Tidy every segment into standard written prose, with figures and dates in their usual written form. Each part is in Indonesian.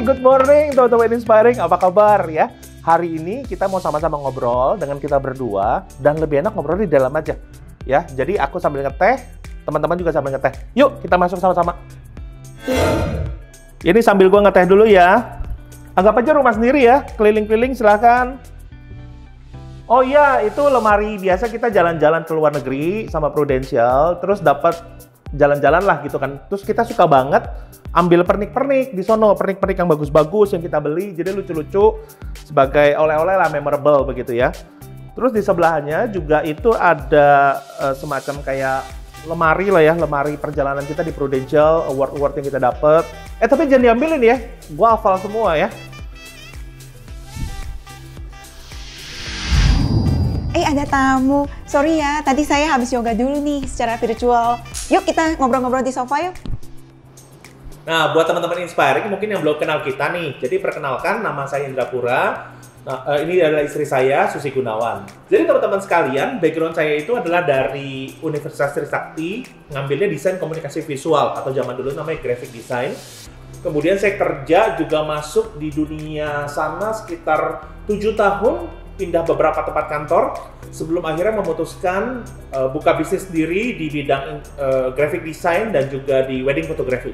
good morning teman-teman Inspiring, apa kabar ya? Hari ini kita mau sama-sama ngobrol dengan kita berdua dan lebih enak ngobrol di dalam aja ya. Jadi aku sambil ngeteh, teman-teman juga sambil ngeteh. Yuk kita masuk sama-sama. Ini sambil gua ngeteh dulu ya. Anggap aja rumah sendiri ya, keliling-keliling silahkan. Oh iya, itu lemari biasa kita jalan-jalan ke luar negeri sama Prudential, terus dapat jalan-jalan lah gitu kan. Terus kita suka banget ambil pernik-pernik di sono, pernik-pernik yang bagus-bagus yang kita beli, jadi lucu-lucu sebagai oleh-oleh lah, memorable begitu ya. Terus di sebelahnya juga itu ada semacam kayak lemari lah ya, lemari perjalanan kita di Prudential, award-award yang kita dapet. Tapi jangan diambilin ya, gua hafal semua ya. Ada tamu. Sorry ya, tadi saya habis yoga dulu nih secara virtual. Yuk kita ngobrol-ngobrol di sofa yuk. Nah, buat teman-teman Inspiring mungkin yang belum kenal kita nih. Jadi perkenalkan, nama saya Indra Pura. Nah, ini adalah istri saya, Susi Gunawan. Jadi teman-teman sekalian, background saya itu adalah dari Universitas Trisakti, ngambilnya desain komunikasi visual atau zaman dulu namanya graphic design. Kemudian saya kerja juga masuk di dunia sana sekitar 7 tahun, pindah beberapa tempat kantor sebelum akhirnya memutuskan buka bisnis sendiri di bidang graphic design dan juga di wedding photography.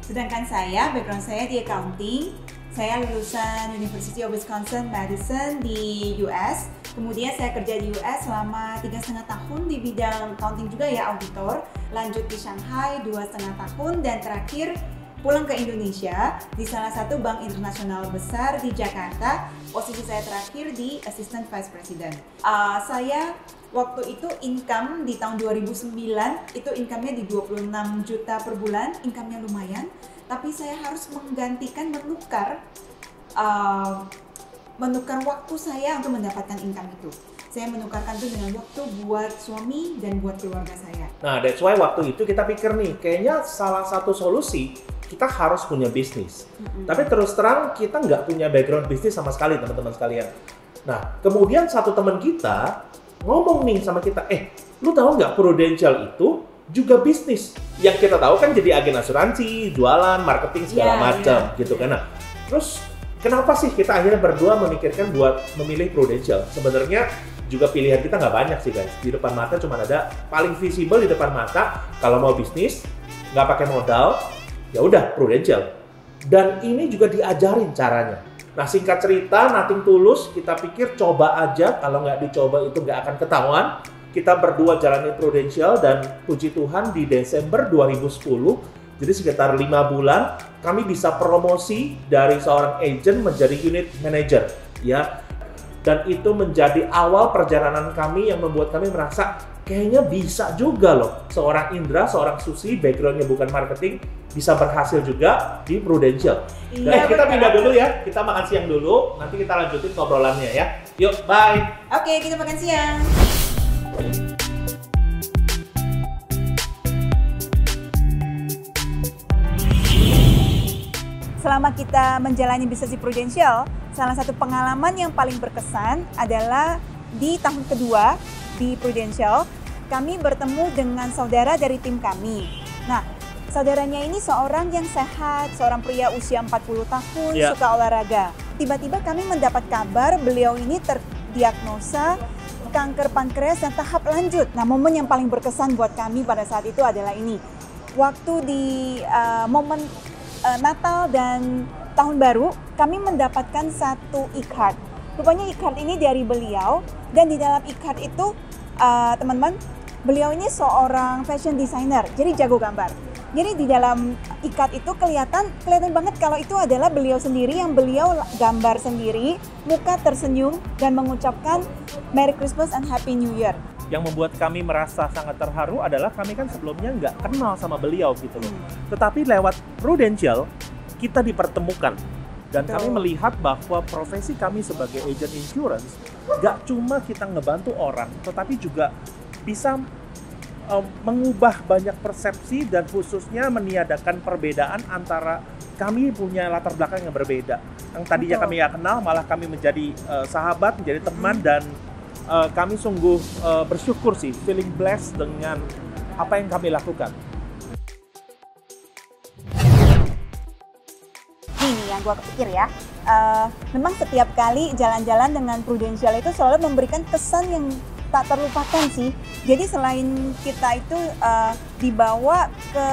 Sedangkan saya, background saya di accounting. Saya lulusan University of Wisconsin-Madison di US. Kemudian saya kerja di US selama 3,5 tahun di bidang accounting juga ya, auditor. Lanjut di Shanghai 2,5 tahun dan terakhir pulang ke Indonesia di salah satu bank internasional besar di Jakarta. Posisi saya terakhir di Assistant Vice President. Saya waktu itu income di tahun 2009 itu income-nya di 26 juta per bulan, income-nya lumayan. Tapi saya harus menggantikan, menukar waktu saya untuk mendapatkan income itu. Saya menukarkan itu dengan waktu buat suami dan buat keluarga saya. Nah, that's why waktu itu kita pikir nih, kayaknya salah satu solusi kita harus punya bisnis. Tapi terus terang kita nggak punya background bisnis sama sekali, teman-teman sekalian. Nah, kemudian satu teman kita ngomong nih sama kita, lu tahu nggak Prudential itu juga bisnis? Yang kita tahu kan jadi agen asuransi, jualan, marketing segala macam gitu kan. Nah, terus kenapa sih kita akhirnya berdua memikirkan buat memilih Prudential? Sebenarnya juga pilihan kita nggak banyak sih guys. Di depan mata cuma ada paling visible di depan mata. Kalau mau bisnis nggak pakai modal, ya udah Prudential. Dan ini juga diajarin caranya. Nah, singkat cerita, nothing tulus, kita pikir coba aja, kalau nggak dicoba itu nggak akan ketahuan. Kita berdua jalanin Prudential dan puji Tuhan di Desember 2010, jadi sekitar 5 bulan, kami bisa promosi dari seorang agent menjadi unit manager, ya. Dan itu menjadi awal perjalanan kami yang membuat kami merasa kayaknya bisa juga loh. Seorang Indra, seorang Susi, backgroundnya bukan marketing, bisa berhasil juga di Prudential. Dan kita pindah dulu ya, kita makan siang dulu, nanti kita lanjutin ngobrolannya ya. Yuk, bye! Oke, kita makan siang. Selama kita menjalani bisnis di Prudential, salah satu pengalaman yang paling berkesan adalah di tahun kedua di Prudential, kami bertemu dengan saudara dari tim kami. Nah, saudaranya ini seorang yang sehat, seorang pria usia 40 tahun, suka olahraga. Tiba-tiba kami mendapat kabar beliau ini terdiagnosa kanker pankreas dan tahap lanjut. Nah, momen yang paling berkesan buat kami pada saat itu adalah ini. Waktu di momen Natal dan Tahun Baru, kami mendapatkan satu e-card. Rupanya e-card ini dari beliau, dan di dalam e-card itu, teman-teman, beliau ini seorang fashion designer, jadi jago gambar. Jadi di dalam e-card itu kelihatan banget kalau itu adalah beliau sendiri, yang beliau gambar sendiri, muka tersenyum, dan mengucapkan Merry Christmas and Happy New Year. Yang membuat kami merasa sangat terharu adalah kami kan sebelumnya nggak kenal sama beliau gitu loh. Tetapi lewat Prudential, kita dipertemukan. Dan kami melihat bahwa profesi kami sebagai agent insurance, nggak cuma kita ngebantu orang, tetapi juga bisa mengubah banyak persepsi dan khususnya meniadakan perbedaan antara kami punya latar belakang yang berbeda. Yang tadinya kami nggak kenal, malah kami menjadi sahabat, menjadi teman, dan kami sungguh bersyukur sih, feeling blessed dengan apa yang kami lakukan. Ini yang gue kepikir ya, memang setiap kali jalan-jalan dengan Prudential itu selalu memberikan kesan yang tak terlupakan sih. Jadi selain kita itu dibawa ke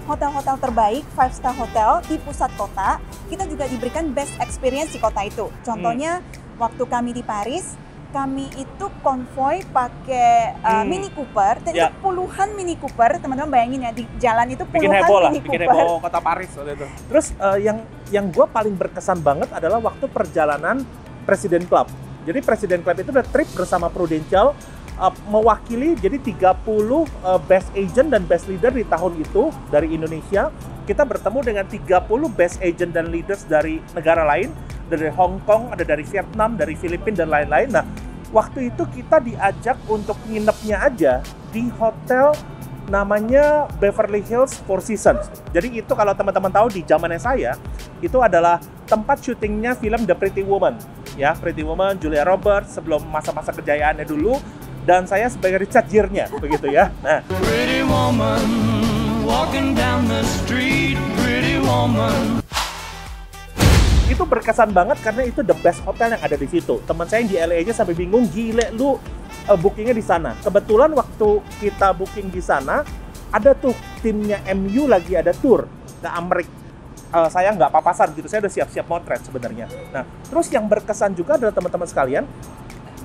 hotel-hotel terbaik, 5-star hotel di pusat kota, kita juga diberikan best experience di kota itu. Contohnya waktu kami di Paris, kami itu konvoy pakai Mini Cooper, dan itu puluhan Mini Cooper, teman-teman bayangin ya, di jalan itu puluhan Mini Cooper. Bikin heboh kota Paris waktu itu. Terus yang gue paling berkesan banget adalah waktu perjalanan President Club. Jadi President Club itu udah trip bersama Prudential, mewakili jadi 30 best agent dan best leader di tahun itu dari Indonesia. Kita bertemu dengan 30 best agent dan leaders dari negara lain, dari Hong Kong, ada dari Vietnam, dari Filipina dan lain-lain. Nah, waktu itu kita diajak untuk nginepnya aja di hotel namanya Beverly Hills Four Seasons. Jadi itu kalau teman-teman tahu di zamannya saya, itu adalah tempat syutingnya film The Pretty Woman. Ya, Pretty Woman, Julia Roberts sebelum masa-masa kejayaannya dulu, dan saya sebagai Richard Gere-nya, begitu ya. Nah, Pretty woman, walking down the street, pretty woman. Itu berkesan banget karena itu the best hotel yang ada di situ. Teman saya yang di LA aja sampai bingung, gile lu bookingnya di sana. Kebetulan waktu kita booking di sana, ada tuh timnya MU lagi ada tour ke Amerika. Saya nggak papasan gitu, saya udah siap-siap motret sebenarnya. Nah, terus yang berkesan juga adalah teman-teman sekalian,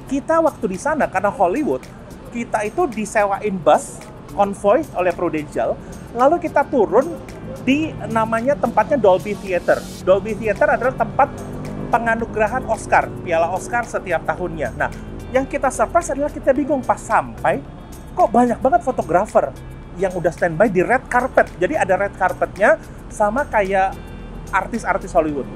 kita waktu di sana karena Hollywood, kita itu disewain bus konvoy oleh Prudential, lalu kita turun di namanya tempatnya Dolby Theater. Dolby Theater adalah tempat penganugerahan Oscar, piala Oscar setiap tahunnya. Nah, yang kita surprise adalah kita bingung pas sampai, kok banyak banget fotografer yang udah standby di red carpet. Jadi ada red carpetnya sama kayak artis-artis Hollywood.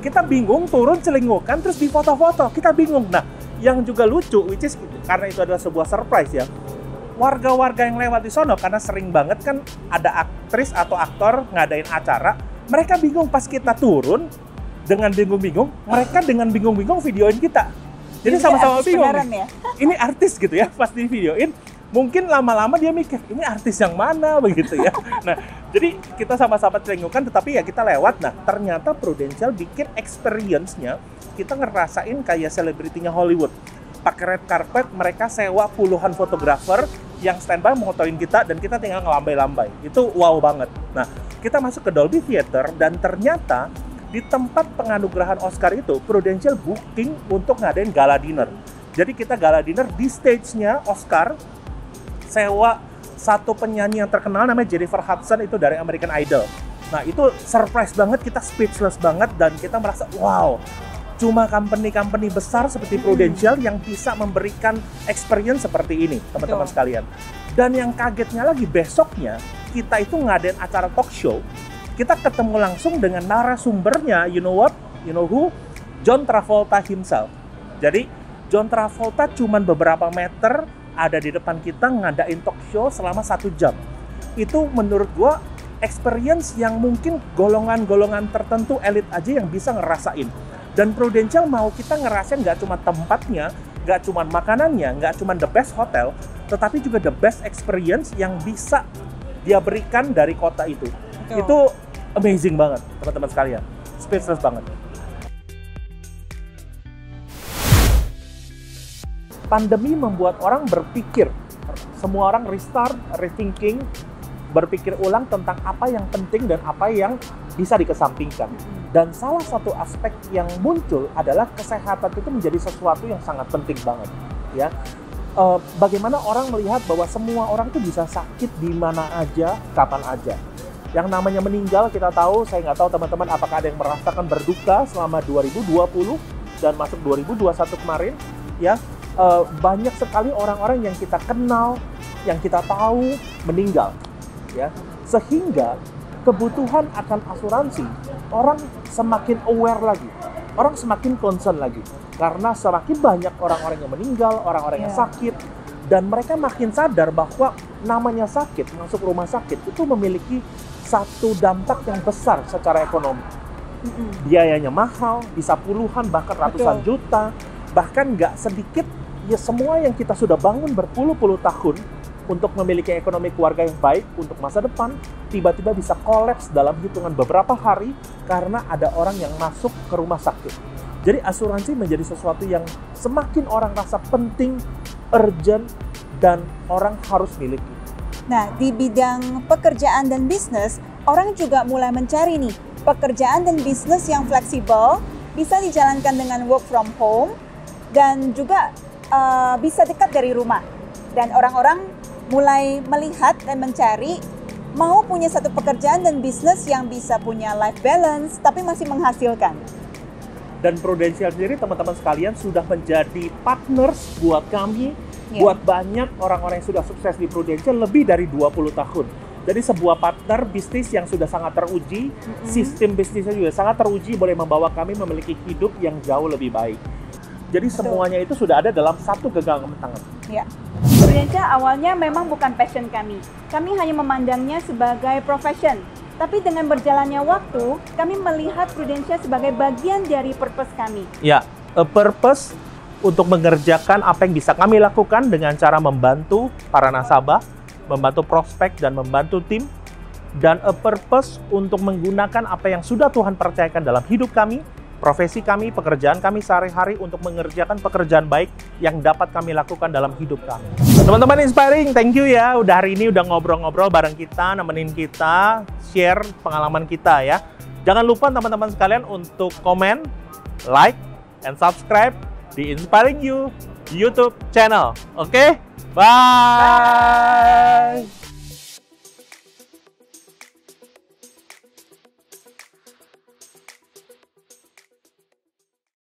Kita bingung, turun celingukan, terus difoto-foto. Kita bingung. Nah, yang juga lucu, which is karena itu adalah sebuah surprise ya, warga-warga yang lewat di sono, karena sering banget kan ada aktris atau aktor ngadain acara, mereka bingung pas kita turun, dengan bingung-bingung, mereka dengan bingung-bingung videoin kita. Jadi sama-sama bingung, ya? Ini artis gitu ya, pas di videoin, mungkin lama-lama dia mikir, ini artis yang mana begitu ya. Nah, jadi kita sama-sama celingukan, tetapi ya kita lewat. Nah, ternyata Prudential bikin experience-nya, kita ngerasain kayak selebritinya Hollywood. Pakai red carpet, mereka sewa puluhan fotografer yang standby motoin kita, dan kita tinggal ngelambai-lambai. Itu wow banget. Nah, kita masuk ke Dolby Theater, dan ternyata di tempat penganugerahan Oscar itu, Prudential booking untuk ngadain gala dinner. Jadi kita gala dinner di stage-nya Oscar, sewa satu penyanyi yang terkenal namanya Jennifer Hudson, itu dari American Idol. Nah, itu surprise banget, kita speechless banget, dan kita merasa wow, cuma company-company besar seperti Prudential yang bisa memberikan experience seperti ini, teman-teman sekalian. Dan yang kagetnya lagi, besoknya kita itu ngadain acara talk show, kita ketemu langsung dengan narasumbernya, you know what? You know who? John Travolta himself. Jadi, John Travolta cuman beberapa meter ada di depan kita ngadain talk show selama 1 jam. Itu menurut gua experience yang mungkin golongan-golongan tertentu elit aja yang bisa ngerasain. Dan Prudential mau kita ngerasain nggak cuma tempatnya, nggak cuma makanannya, nggak cuma the best hotel, tetapi juga the best experience yang bisa dia berikan dari kota itu. Betul. Itu amazing banget, teman-teman sekalian. Speechless banget. Pandemi membuat orang berpikir, semua orang restart, rethinking, berpikir ulang tentang apa yang penting dan apa yang bisa dikesampingkan. Dan salah satu aspek yang muncul adalah kesehatan itu menjadi sesuatu yang sangat penting banget, ya. Bagaimana orang melihat bahwa semua orang itu bisa sakit di mana aja, kapan aja. Yang namanya meninggal kita tahu, saya nggak tahu teman-teman apakah ada yang merasakan berduka selama 2020 dan masuk 2021 kemarin, ya. Banyak sekali orang-orang yang kita kenal, yang kita tahu meninggal, ya. Sehingga kebutuhan akan asuransi, orang semakin aware lagi, orang semakin concern lagi, karena semakin banyak orang-orang yang meninggal, orang-orang yang sakit, dan mereka makin sadar bahwa namanya sakit, masuk rumah sakit itu memiliki satu dampak yang besar secara ekonomi. Biayanya mahal, bisa puluhan bahkan ratusan juta, bahkan nggak sedikit ya, semua yang kita sudah bangun berpuluh-puluh tahun untuk memiliki ekonomi keluarga yang baik untuk masa depan, tiba-tiba bisa kolaps dalam hitungan beberapa hari karena ada orang yang masuk ke rumah sakit. Jadi asuransi menjadi sesuatu yang semakin orang rasa penting, urgent, dan orang harus miliki. Nah, di bidang pekerjaan dan bisnis, orang juga mulai mencari nih pekerjaan dan bisnis yang fleksibel, bisa dijalankan dengan work from home, dan juga bisa dekat dari rumah. Dan orang-orang mulai melihat dan mencari mau punya satu pekerjaan dan bisnis yang bisa punya life balance, tapi masih menghasilkan. Dan Prudential sendiri, teman-teman sekalian, sudah menjadi partners buat kami, buat banyak orang-orang yang sudah sukses di Prudential lebih dari 20 tahun. Jadi sebuah partner bisnis yang sudah sangat teruji, sistem bisnisnya juga sangat teruji, boleh membawa kami memiliki hidup yang jauh lebih baik. Jadi semuanya itu sudah ada dalam satu genggaman tangan. Ya. Prudential awalnya memang bukan passion kami. Kami hanya memandangnya sebagai profession. Tapi dengan berjalannya waktu, kami melihat Prudential sebagai bagian dari purpose kami. Ya, a purpose untuk mengerjakan apa yang bisa kami lakukan dengan cara membantu para nasabah, membantu prospek, dan membantu tim. Dan a purpose untuk menggunakan apa yang sudah Tuhan percayakan dalam hidup kami, profesi kami, pekerjaan kami sehari-hari untuk mengerjakan pekerjaan baik yang dapat kami lakukan dalam hidup kami. Teman-teman Inspiring, thank you ya. Udah hari ini udah ngobrol-ngobrol bareng kita, nemenin kita, share pengalaman kita ya. Jangan lupa teman-teman sekalian untuk komen, like, and subscribe di Inspiring You YouTube channel. Oke? Bye!